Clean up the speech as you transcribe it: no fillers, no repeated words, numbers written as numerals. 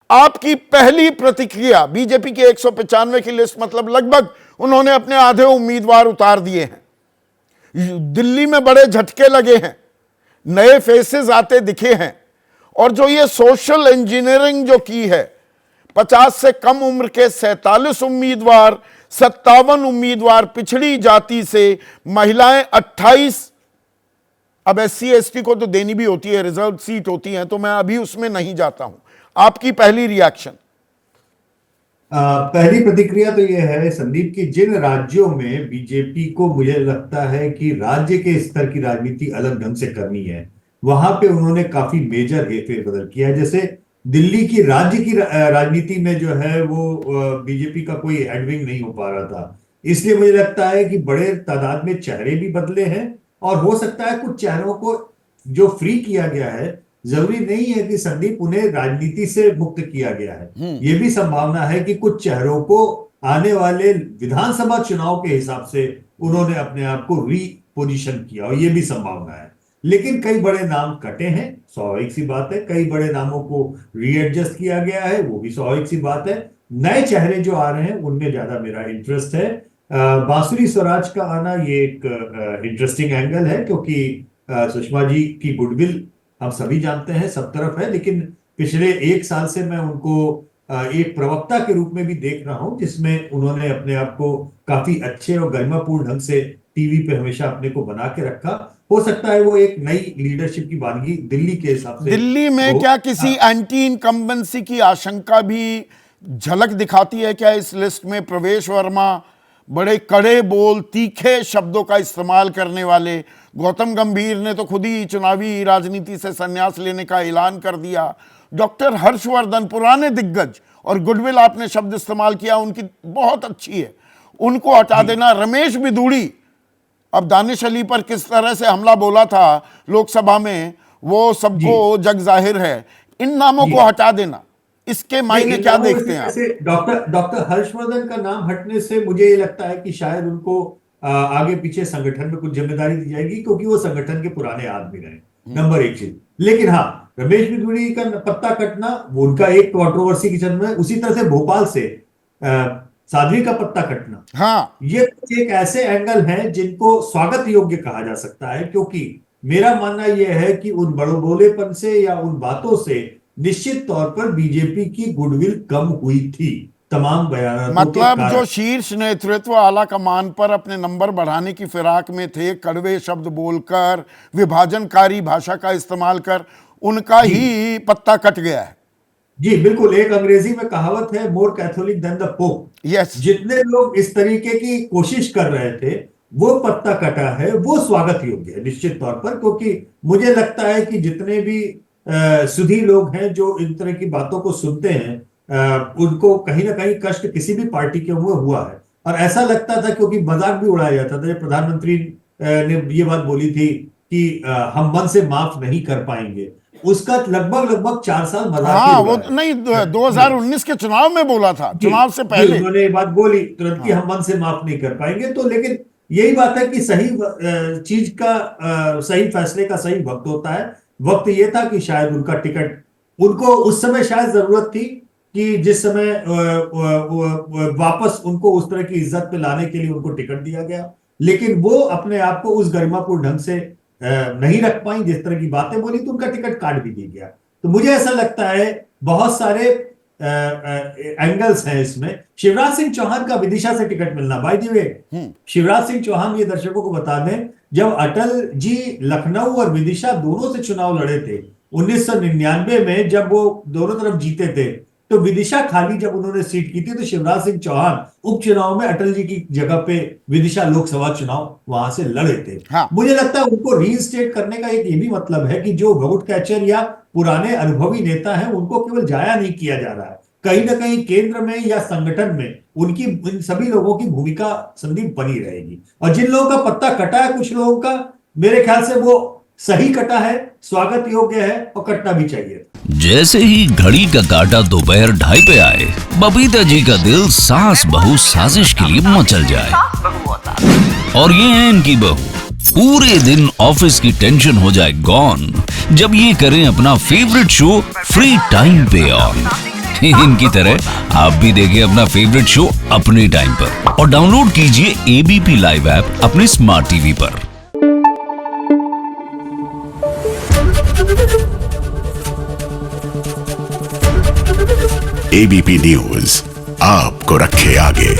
आपकी पहली प्रतिक्रिया, बीजेपी की 195 की लिस्ट, मतलब लगभग उन्होंने अपने आधे उम्मीदवार उतार दिए हैं, दिल्ली में बड़े झटके लगे हैं, नए फेसेस आते दिखे हैं, और जो ये सोशल इंजीनियरिंग जो की है, 50 से कम उम्र के 47 उम्मीदवार, 57 उम्मीदवार पिछड़ी जाति से, महिलाएं 28, अब SC ST को तो देनी भी होती है, रिजर्व सीट होती है, तो मैं अभी उसमें नहीं जाता हूं। आपकी पहली रिएक्शन? पहली प्रतिक्रिया तो यह है संदीप कि जिन राज्यों में बीजेपी को मुझे लगता है कि राज्य के स्तर की राजनीति अलग ढंग से करनी है, वहां पे उन्होंने काफी मेजर फेरबदल किया है। जैसे दिल्ली की राज्य की राजनीति में जो है वो बीजेपी का कोई हेडविंग नहीं हो पा रहा था, इसलिए मुझे लगता है कि बड़े तादाद में चेहरे भी बदले हैं, और हो सकता है कुछ चेहरों को जो फ्री किया गया है, जरूरी नहीं है कि संदीप उन्हें राजनीति से मुक्त किया गया है। ये भी संभावना है कि कुछ चेहरों को आने वाले विधानसभा चुनाव के हिसाब से उन्होंने अपने आप को रीपोजिशन किया, और ये भी संभावना है। लेकिन कई बड़े नाम कटे हैं, स्वाभाविक सी बात है। कई बड़े नामों को रीएडजस्ट किया गया है, वो भी स्वाभाविक सी बात है। नए चेहरे जो आ रहे हैं उनमें ज्यादा मेरा इंटरेस्ट है। बांसुरी स्वराज का आना ये एक इंटरेस्टिंग एंगल है, क्योंकि सुषमा जी की गुडविल हम सभी जानते हैं सब तरफ है, लेकिन पिछले 1 साल से मैं उनको एक प्रवक्ता के रूप में भी देख रहा हूं, जिसमें उन्होंने अपने आप को काफी अच्छे और गरिमापूर्ण ढंग से टीवी पे हमेशा अपने को बना के रखा। हो सकता है वो एक नई लीडरशिप की वानगी दिल्ली के हिसाब से। दिल्ली में क्या किसी एंटी इनकम्बेंसी की आशंका भी झलक दिखाती है क्या इस लिस्ट में? प्रवेश वर्मा, बड़े कड़े बोल, तीखे शब्दों का इस्तेमाल करने वाले। गौतम गंभीर ने तो खुद ही चुनावी राजनीति से संन्यास लेने का ऐलान कर दिया। डॉक्टर हर्षवर्धन, पुराने दिग्गज, और गुडविल आपने शब्द इस्तेमाल किया, उनकी बहुत अच्छी है, उनको हटा देना। रमेश बिधूड़ी, अब दानिश अली पर किस तरह से हमला बोला था लोकसभा में, वो सबको जग जाहिर है। इन नामों को हटा देना, इसके मायने क्या देखते हैं आप? डॉक्टर हर्षवर्धन का नाम हटने से मुझे ये लगता है कि शायद उनको आगे पीछे संगठन में कुछ जिम्मेदारी दी जाएगी, क्योंकि वो संगठन के पुराने आदमी रहे, नंबर 1 चीज। लेकिन हाँ, रमेश बिधूड़ी का पत्ता कटना, वो उनका एक कंट्रोवर्सी की जन्म है। उसी तरह से भोपाल से साध्वी का पत्ता कटना, हाँ, ये एक ऐसे एंगल हैं जिनको स्वागत योग्य कहा जा सकता है, क्योंकि मेरा मानना यह है कि उन बड़बोलेपन से या उन बातों से निश्चित तौर पर बीजेपी की गुडविल कम हुई थी तमाम बयानों मतलब जो शीर्ष नेतृत्व आला कमान पर अपने नंबर बढ़ाने की फिराक में थे, कड़वे शब्द बोलकर, विभाजनकारी भाषा का इस्तेमाल कर, उनका ही पत्ता कट गया है। जी बिल्कुल, एक अंग्रेजी में कहावत है, more Catholic than the Pope. Yes, जितने लोग इस तरीके की कोशिश कर रहे थे, वो पत्ता कटा है, वो स्वागत योग्य है निश्चित तौर पर, क्योंकि मुझे लगता है कि जितने भी सुधी लोग हैं जो इन तरह की बातों को सुनते हैं, उनको कहीं ना कहीं कष्ट किसी भी पार्टी के हुआ है। और ऐसा लगता था, क्योंकि मजाक भी उड़ाया जाता था, जब प्रधानमंत्री ने ये बात बोली थी कि हम मन से माफ नहीं कर पाएंगे, उसका लगभग 4 साल मजाक ही वो नहीं, 2019 के चुनाव में बोला था, चुनाव से पहले उन्होंने ये बात बोली तुरंत कि हम मन से माफ नहीं कर पाएंगे। तो लेकिन यही बात है कि सही चीज का, सही फैसले का सही वक्त होता है। वक्त ये था कि शायद उनका टिकट, उनको उस समय शायद जरूरत थी कि जिस समय वापस उनको उस तरह की इज्जत पे लाने के लिए उनको टिकट दिया गया, लेकिन वो अपने आप को उस गरिमापूर्ण ढंग से नहीं रख पाई, जिस तरह की बातें बोली, तो उनका टिकट काट भी दिया गया। तो मुझे ऐसा लगता है बहुत सारे एंगल्स हैं इसमें। शिवराज सिंह चौहान का विदिशा से टिकट मिलना, by the way Shivraj Singh Chouhan, ये दर्शकों को बता दें, जब अटल जी लखनऊ और विदिशा दोनों से चुनाव लड़े थे 1999 में, जब वो दोनों तरफ जीते थे, तो विदिशा खाली जब उन्होंने सीट की थी, तो शिवराज सिंह चौहान उपचुनाव में अटल जी की जगह पे विदिशा लोकसभा चुनाव वहां से लड़े थे। हाँ। मुझे लगता है उनको रीइंस्टेट करने का एक ये भी मतलब है कि जो वोट कैचर या पुराने अनुभवी नेता हैं, उनको केवल जाया नहीं किया जा रहा है, कहीं ना कहीं केंद्र में या संगठन में उनकी, इन सभी लोगों की भूमिका संदीप बनी रहेगी। और जिन लोगों का पत्ता कटा है, कुछ लोगों का, मेरे ख्याल से वो सही कटा है, स्वागत योग्य है और कटना भी चाहिए। जैसे ही घड़ी का काटा दोपहर 2:30 पे आए, बबीता जी का दिल सास बहू साजिश के लिए मचल जाए। और ये है इनकी बहू, पूरे दिन ऑफिस की टेंशन हो जाए गॉन जब ये करें अपना फेवरेट शो फ्री टाइम पे ऑन। इनकी तरह आप भी देखिए अपना फेवरेट शो अपने टाइम पर और डाउनलोड कीजिए एबीपी लाइव ऐप अपने स्मार्ट टीवी पर। एबीपी न्यूज आपको रखे आगे।